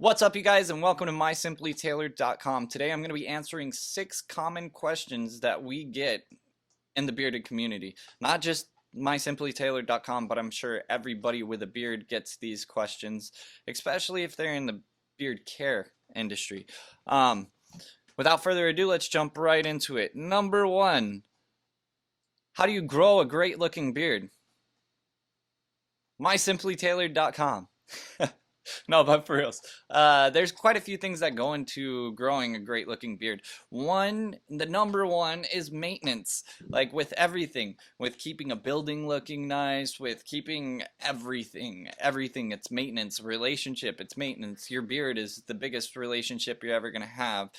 What's up, you guys, and welcome to MySimplyTailored.com. Today I'm going to be answering 6 common questions that we get in the bearded community. Not just MySimplyTailored.com, but I'm sure everybody with a beard gets these questions, especially if they're in the beard care industry. Without further ado, let's jump right into it. Number 1, how do you grow a great looking beard? MySimplyTailored.com. No, but for reals, there's quite a few things that go into growing a great looking beard. The number one is maintenance. Like with everything, with keeping a building looking nice, with keeping everything, it's maintenance. Relationship, it's maintenance. Your beard is the biggest relationship you're ever gonna have.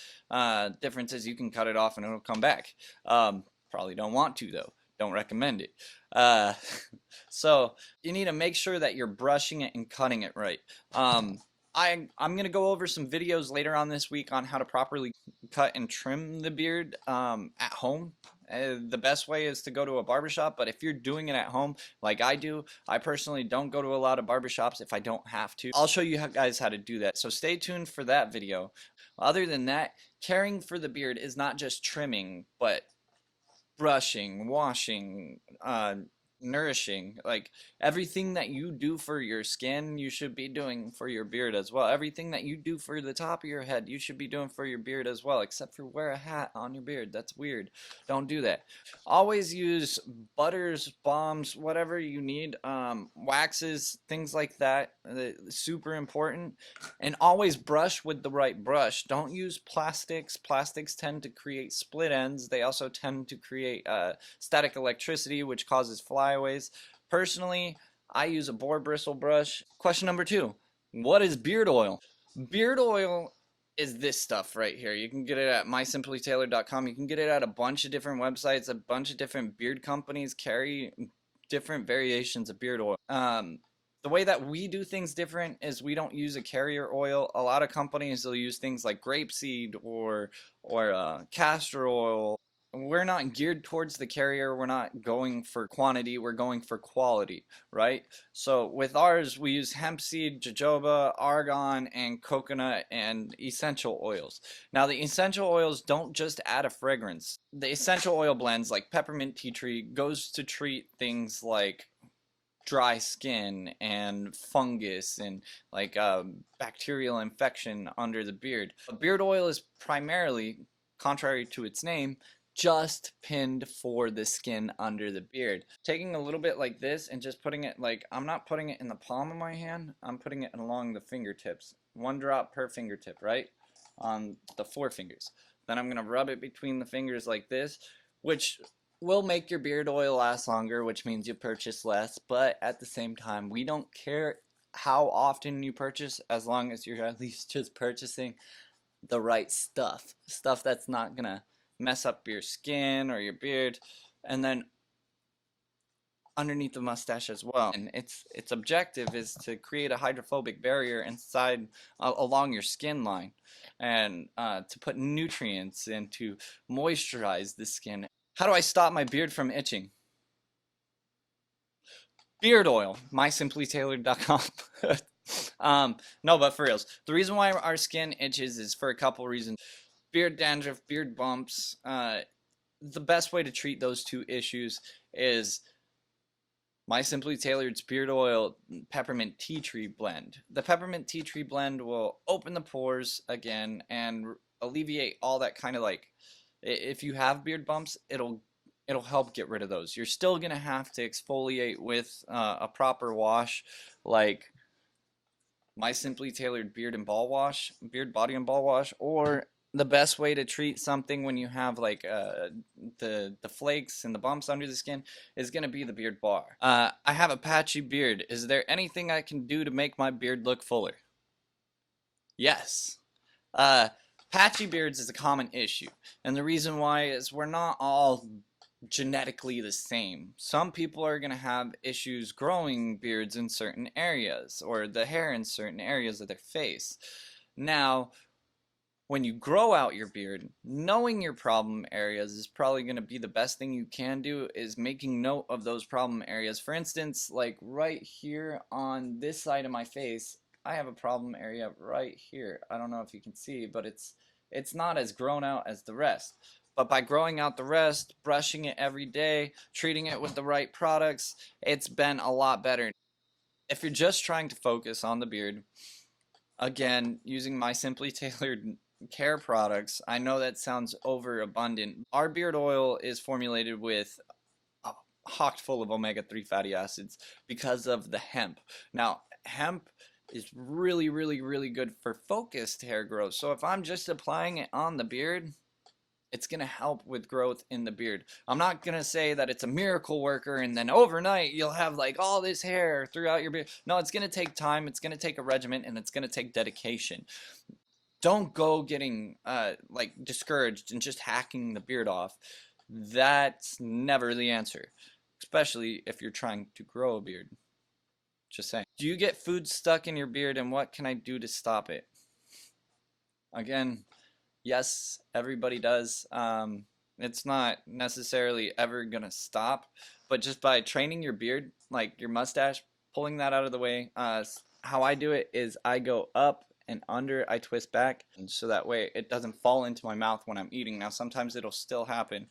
Difference is you can cut it off and it'll come back. Probably don't want to though. Don't recommend it. Uh, so you need to make sure that you're brushing it and cutting it right. I'm gonna go over some videos later on this week on how to properly cut and trim the beard at home. The best way is to go to a barbershop, but if you're doing it at home like I do, I personally don't go to a lot of barbershops if I don't have to. I'll show you guys how to do that, so stay tuned for that video. Other than that, caring for the beard is not just trimming, but brushing, washing, nourishing. Like everything that you do for your skin, you should be doing for your beard as well. Everything that you do for the top of your head, you should be doing for your beard as well, except for wear a hat on your beard. That's weird. Don't do that. Always use butters, balms, whatever you need, waxes, things like that. Super important. And always brush with the right brush. Don't use plastics. Plastics tend to create split ends. They also tend to create static electricity, which causes flyaways. Personally, I use a boar bristle brush. Question number 2, what is beard oil? Beard oil is this stuff right here. You can get it at MySimplyTailored.com. You can get it at a bunch of different websites. A bunch of different beard companies carry different variations of beard oil. The way that we do things different is we don't use a carrier oil. A lot of companies will use things like grapeseed or castor oil. We're not geared towards the carrier. We're not going for quantity. We're going for quality, right? So with ours, we use hemp seed, jojoba, argan, and coconut and essential oils. Now, the essential oils don't just add a fragrance. The essential oil blends like peppermint tea tree goes to treat things like dry skin and fungus and like bacterial infection under the beard. Beard oil is primarily, contrary to its name, just pinned for the skin under the beard. Taking a little bit like this and just putting it, like, I'm not putting it in the palm of my hand, I'm putting it along the fingertips. 1 drop per fingertip, right? On the 4 fingers. Then I'm gonna rub it between the fingers like this, which will make your beard oil last longer, which means you purchase less, but at the same time, we don't care how often you purchase as long as you're at least just purchasing the right stuff. Stuff that's not gonna mess up your skin or your beard. And then underneath the mustache as well. And its objective is to create a hydrophobic barrier inside along your skin line, and to put nutrients and to moisturize the skin. How do I stop my beard from itching? Beard oil, MySimplyTailored.com. No, but for reals, the reason why our skin itches is for a couple reasons. Beard dandruff, beard bumps. The best way to treat those 2 issues is My Simply Tailored's beard oil peppermint tea tree blend. The peppermint tea tree blend will open the pores again and alleviate all that kind of, like, if you have beard bumps, it'll help get rid of those. You're still gonna have to exfoliate with a proper wash, like My Simply Tailored beard body and ball wash, or the best way to treat something when you have like the flakes and the bumps under the skin is gonna be the beard bar. I have a patchy beard. Is there anything I can do to make my beard look fuller? Yes. Patchy beards is a common issue, and the reason why is we're not all genetically the same. Some people are going to have issues growing beards in certain areas, or the hair in certain areas of their face. Now, when you grow out your beard, knowing your problem areas is probably going to be the best thing you can do, is making note of those problem areas. For instance, like right here on this side of my face, I have a problem area right here. I don't know if you can see, but it's not as grown out as the rest. But by growing out the rest, brushing it every day, treating it with the right products, it's been a lot better. If you're just trying to focus on the beard, again, using my Simply Tailored care products, I know that sounds overabundant. Our beard oil is formulated with a hocked full of omega-3 fatty acids because of the hemp. Now, hemp is really, really, really good for focused hair growth. So if I'm just applying it on the beard, it's going to help with growth in the beard. I'm not going to say that it's a miracle worker and then overnight you'll have like all this hair throughout your beard. No, it's going to take time, it's going to take a regimen, and it's going to take dedication. Don't go getting like discouraged and just hacking the beard off. That's never the answer, especially if you're trying to grow a beard. Just saying. Do you get food stuck in your beard, and what can I do to stop it? Again, yes, everybody does. It's not necessarily ever gonna stop, but just by training your beard, like your mustache, pulling that out of the way. How I do it is I go up and under, I twist back, and so that way it doesn't fall into my mouth when I'm eating. Now, sometimes it'll still happen.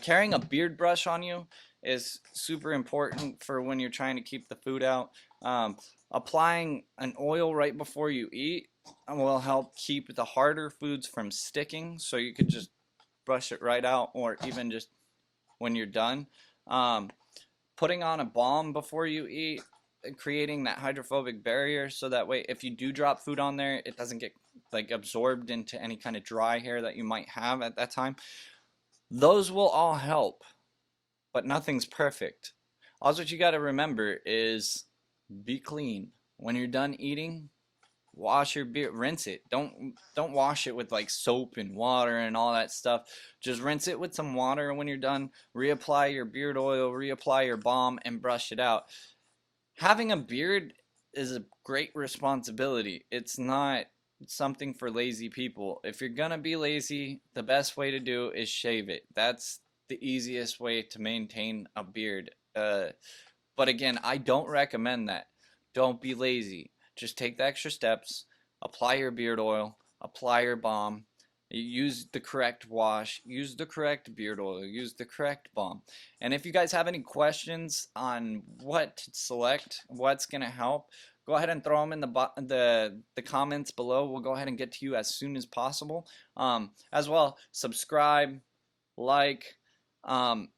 Carrying a beard brush on you is super important for when you're trying to keep the food out. Applying an oil right before you eat will help keep the harder foods from sticking, so you could just brush it right out, or even just when you're done. Putting on a balm before you eat, creating that hydrophobic barrier, so that way if you do drop food on there, it doesn't get like absorbed into any kind of dry hair that you might have at that time. Those will all help, but nothing's perfect. All what you got to remember is be clean. When you're done eating, wash your beard, rinse it. Don't wash it with like soap and water and all that stuff. Just rinse it with some water when you're done. Reapply your beard oil, reapply your balm, and brush it out. Having a beard is a great responsibility. It's not something for lazy people. If you're gonna be lazy, the best way to do is shave it. That's the easiest way to maintain a beard. But again, I don't recommend that. Don't be lazy. Just take the extra steps, apply your beard oil, apply your balm, use the correct wash, use the correct beard oil, use the correct balm. And if you guys have any questions on what to select, what's going to help, go ahead and throw them in the comments below. We'll go ahead and get to you as soon as possible. As well, subscribe, like,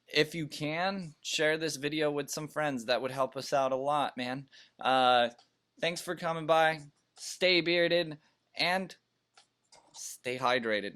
if you can, share this video with some friends. That would help us out a lot, man. Thanks for coming by. Stay bearded and stay hydrated.